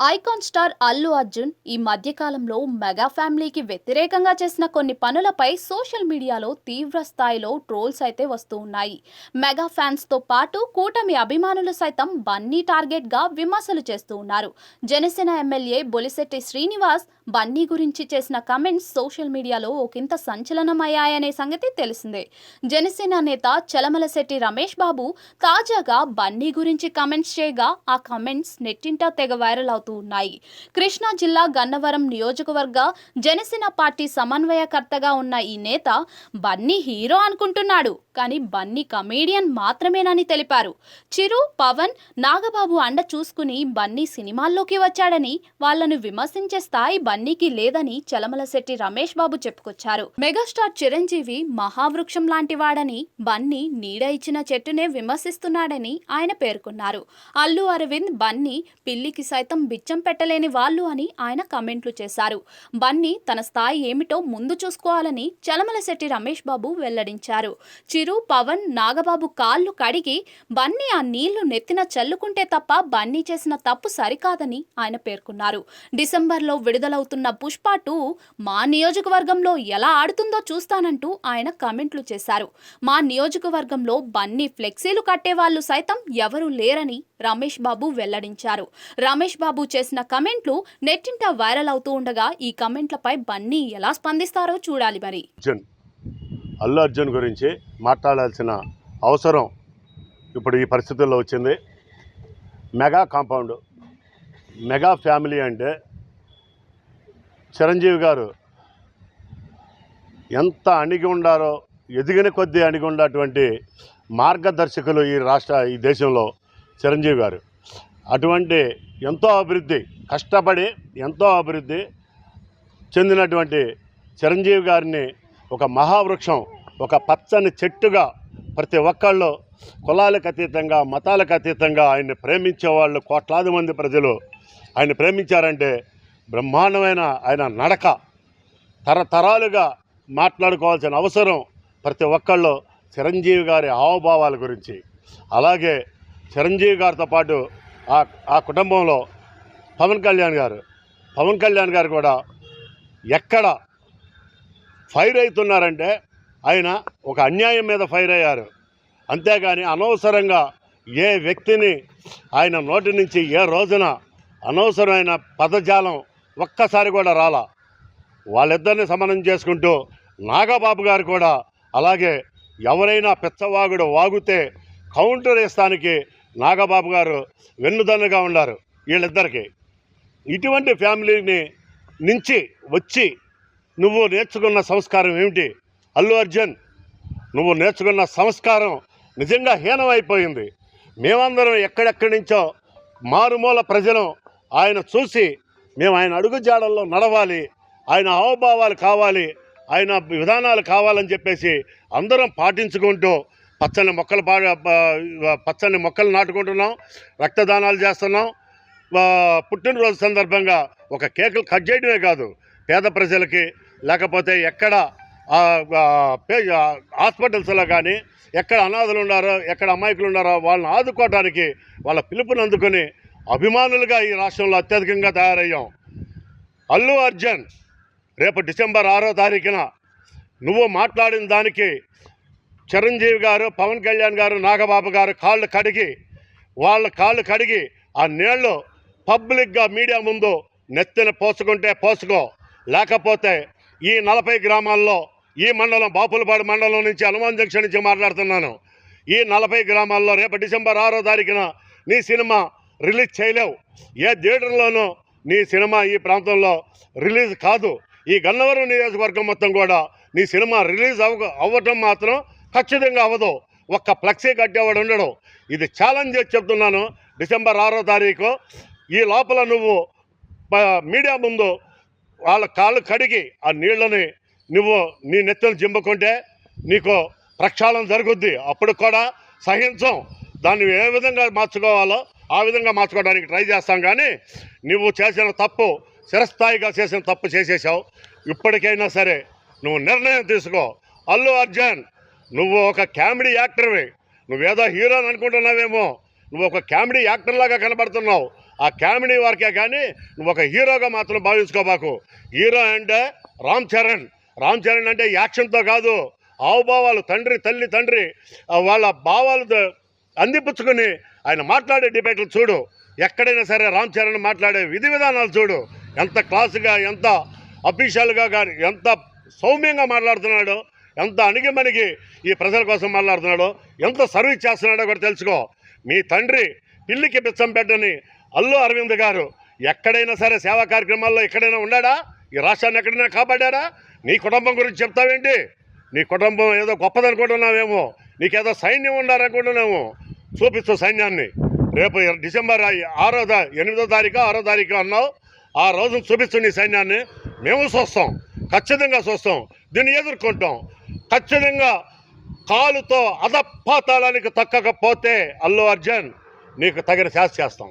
Icon star Allu Arjun ఈ మధ్యకాలంలో mega ఫ్యామిలీకి వ్యతిరేకంగా చేసిన కొన్ని పనులపై సోషల్ మీడియాలో తీవ్ర స్థాయిలో ట్రోల్స్ అయితే వస్తూ ఉన్నాయి. మెగా ఫ్యాన్స్ తో పాటు కూటమి అభిమానులు సైతం బన్నీ టార్గెట్ గా విమర్శలు చేస్తూ ఉన్నారు. జనసేన ఎమ్మెల్యే బొలిశెట్టి శ్రీనివాస్ బన్నీ గురించి చేసిన కమెంట్స్ సోషల్ మీడియాలో ఒకంత సంచలనమయ్యాయనే సంగతి తెలిసిందే. జనసేన నేత చలమలశెట్టి రమేష్ బాబు తాజాగా బన్నీ గురించి కమెంట్స్ చేయగా ఆ కమెంట్స్ నెట్టింట తెగ వైరల్ అవుతూ ఉన్నాయి. కృష్ణా జిల్లా గన్నవరం నియోజకవర్గ జనసేన పార్టీ సమన్వయకర్తగా ఉన్న ఈ నేత బన్నీ హీరో అనుకుంటున్నాడు, కానీ బన్నీ కమేడియన్ మాత్రమేనని తెలిపారు. చిరు, పవన్, నాగబాబు అండ చూసుకుని బన్నీ సినిమాల్లోకి వచ్చాడని వాళ్లను విమర్శించే స్థాయి బన్నీకి లేదని చలమలశెట్టి రమేష్ బాబు చెప్పుకొచ్చారు. మెగాస్టార్ చిరంజీవి మహావృక్షం లాంటి వాడని, బన్నీ నీడ ఇచ్చిన చెట్టునే విమర్శిస్తున్నాడని ఆయన పేర్కొన్నారు. అల్లు అరవింద్, బన్నీ పిల్లికి సైతం బిచ్చం పెట్టలేని వాళ్ళు అని ఆయన కమెంట్లు చేశారు. బన్నీ తన స్థాయి ఏమిటో ముందు చూసుకోవాలని చలమలశెట్టి రమేష్ బాబు వెల్లడించారు. చిరు, పవన్, నాగబాబు కాళ్ళు కడిగి బన్నీ ఆ నీళ్లు నెత్తిన చల్లుకుంటే తప్ప బన్నీ చేసిన తప్పు సరికాదని ఆయన పేర్కొన్నారు. డిసెంబర్లో విడుదలవుతున్న పుష్ప 2 మా నియోజకవర్గంలో ఎలా ఆడుతుందో చూస్తానంటూ ఆయన కమెంట్లు చేశారు. మా నియోజకవర్గంలో బన్నీ ఫ్లెక్సీలు కట్టేవాళ్లు సైతం ఎవరూ లేరని రమేష్ బాబు వెల్లడించారు. రమేష్ బాబు చేసిన కమెంట్లు నెట్టింట వైరల్ అవుతూ ఉండగా ఈ కమెంట్లపై బన్నీ ఎలా స్పందిస్తారో చూడాలి. మరి అల్లు అర్జున్ గురించి మాట్లాడాల్సిన అవసరం ఇప్పుడు ఈ పరిస్థితుల్లో వచ్చింది. మెగా కాంపౌండ్, మెగా ఫ్యామిలీ అంటే చిరంజీవి గారు ఎంత అణిగి ఉండారో, ఎదిగిన కొద్దీ అణిగి ఉన్నటువంటి మార్గదర్శకులు ఈ దేశంలో చిరంజీవి గారు. అటువంటి ఎంతో అభివృద్ధి, కష్టపడి ఎంతో అభివృద్ధి చెందినటువంటి చిరంజీవి గారిని ఒక మహావృక్షం, ఒక పచ్చని చెట్టుగా ప్రతి ఒక్కళ్ళు కులాలకు అతీతంగా, మతాలకు అతీతంగా ఆయన్ని ప్రేమించేవాళ్ళు కోట్లాది మంది ప్రజలు ఆయన ప్రేమించారంటే బ్రహ్మాండమైన ఆయన నడక తరతరాలుగా మాట్లాడుకోవాల్సిన అవసరం ప్రతి ఒక్కళ్ళు చిరంజీవి గారి హావభావాల గురించి. అలాగే చిరంజీవి గారితో పాటు ఆ కుటుంబంలో పవన్ కళ్యాణ్ గారు కూడా ఎక్కడ ఫైర్ అవుతున్నారంటే ఆయన ఒక అన్యాయం మీద ఫైర్ అయ్యారు. అంతేగాని అనవసరంగా ఏ వ్యక్తిని ఆయన నోటి నుంచి ఏ రోజున అనవసరమైన పదజాలం ఒక్కసారి కూడా రాలా. వాళ్ళిద్దరిని సమన్వయం చేసుకుంటూ నాగబాబు గారు కూడా అలాగే ఎవరైనా పెచ్చవాగుడు వాగుతే కౌంటర్ వేస్తానికి నాగబాబు గారు వెన్నుదన్నుగా ఉన్నారు వీళ్ళిద్దరికి. ఇటువంటి ఫ్యామిలీని నుంచి వచ్చి నువ్వు నేర్చుకున్న సంస్కారం ఏమిటి అల్లు అర్జున్? నువ్వు నేర్చుకున్న సంస్కారం నిజంగా హీనమైపోయింది. మేమందరం ఎక్కడెక్కడి నుంచో మారుమూల ప్రజలు ఆయన చూసి మేము ఆయన అడుగుజాడల్లో నడవాలి, ఆయన హావభావాలు కావాలి, ఆయన విధానాలు కావాలని చెప్పేసి అందరం పాటించుకుంటూ పచ్చని మొక్కలు నాటుకుంటున్నాం, రక్తదానాలు చేస్తున్నాం. పుట్టినరోజు సందర్భంగా ఒక కేకులు కట్ చేయడమే కాదు, పేద ప్రజలకి లేకపోతే ఎక్కడ హాస్పిటల్స్లో కానీ ఎక్కడ అనాథలు ఉన్నారో, ఎక్కడ అమాయకులు ఉన్నారో వాళ్ళని ఆదుకోవడానికి వాళ్ళ పిలుపుని అందుకుని అభిమానులుగా ఈ రాష్ట్రంలో అత్యధికంగా తయారయ్యాం. అల్లు అర్జున్ రేపు డిసెంబర్ 6వ తారీఖున నువ్వు మాట్లాడిన దానికి చిరంజీవి గారు, పవన్ కళ్యాణ్ గారు, నాగబాబు గారు వాళ్ళ కాళ్ళు కడిగి ఆ నీళ్లు పబ్లిక్గా మీడియా ముందు నెత్తిన పోసుకుంటే పోసుకో, లేకపోతే ఈ 40 గ్రామాల్లో ఈ మండలం బాపులపాడు మండలం నుంచి హనుమాన్ జంక్షన్ నుంచి మాట్లాడుతున్నాను. ఈ 40 గ్రామాల్లో రేపు డిసెంబర్ 6వ తారీఖున నీ సినిమా రిలీజ్ చేయలేవు. ఏ థియేటర్లోనూ నీ సినిమా ఈ ప్రాంతంలో రిలీజ్ కాదు. ఈ గన్నవరం నియోజకవర్గం మొత్తం కూడా నీ సినిమా రిలీజ్ అవ్వటం మాత్రం ఖచ్చితంగా అవ్వదు. ఒక్క ఫ్లెక్సీ కట్టేవాడు ఉండడు. ఇది ఛాలెంజ్ చేసి చెప్తున్నాను. డిసెంబర్ 6వ తారీఖు ఈ లోపల నువ్వు మీడియా ముందు వాళ్ళ కాళ్ళు కడిగి ఆ నీళ్ళని నువ్వు నీ నెత్తులు జింపుకుంటే నీకు ప్రక్షాళన జరుగుద్ది. అప్పుడు కూడా సహించం. దాన్ని ఏ విధంగా మార్చుకోవాలో ఆ విధంగా మార్చుకోవడానికి ట్రై చేస్తాం. కానీ నువ్వు చేసిన తప్పు, చిరస్థాయిగా చేసిన తప్పు చేసేసావు. ఇప్పటికైనా సరే నువ్వు నిర్ణయం తీసుకో. అల్లు అర్జున్, నువ్వు ఒక కామెడీ యాక్టర్వి. నువ్వేదో హీరోని అనుకుంటున్నావేమో, నువ్వు ఒక కామెడీ యాక్టర్ లాగా కనబడుతున్నావు. ఆ కామెడీ వరకే కానీ నువ్వు ఒక హీరోగా మాత్రం భావించుకోబాకు. హీరో అంటే రామ్ చరణ్ అంటే యాక్షన్తో కాదు, ఆవుభావాలు, తండ్రి వాళ్ళ భావాలు అందిపుచ్చుకొని ఆయన మాట్లాడే డిబేట్లు చూడు. ఎక్కడైనా సరే రామ్ చరణ్ మాట్లాడే విధి విధానాలు చూడు, ఎంత క్లాసుగా, ఎంత అఫీషియల్గా కానీ, ఎంత సౌమ్యంగా మాట్లాడుతున్నాడో, ఎంత అణిగిమణిగి ఈ ప్రజల కోసం మాట్లాడుతున్నాడో, ఎంత సర్వీస్ చేస్తున్నాడో కూడా తెలుసుకో. మీ తండ్రి పిల్లికి బిచ్చం పెట్టని అల్లు అరవింద్ గారు ఎక్కడైనా సరే సేవా కార్యక్రమాల్లో ఎక్కడైనా ఉన్నాడా? ఈ రాష్ట్రాన్ని ఎక్కడైనా కాపాడారా? నీ కుటుంబం గురించి చెప్తావేంటి? నీ కుటుంబం ఏదో గొప్పదనుకుంటున్నావేమో, నీకేదో సైన్యం ఉండాలనుకుంటున్నాము. చూపిస్తూ సైన్యాన్ని రేపు డిసెంబర్ 8వ తారీఖు 6వ తారీఖు అన్నావు, ఆ రోజున చూపిస్తూ నీ సైన్యాన్ని మేము చూస్తాం, ఖచ్చితంగా చూస్తాం, దీన్ని ఎదుర్కొంటాం. ఖచ్చితంగా కాలుతో అధపాతాళానికి తక్కకపోతే అల్లు అర్జున్ నీకు తగిన శాస్తి చేస్తాం.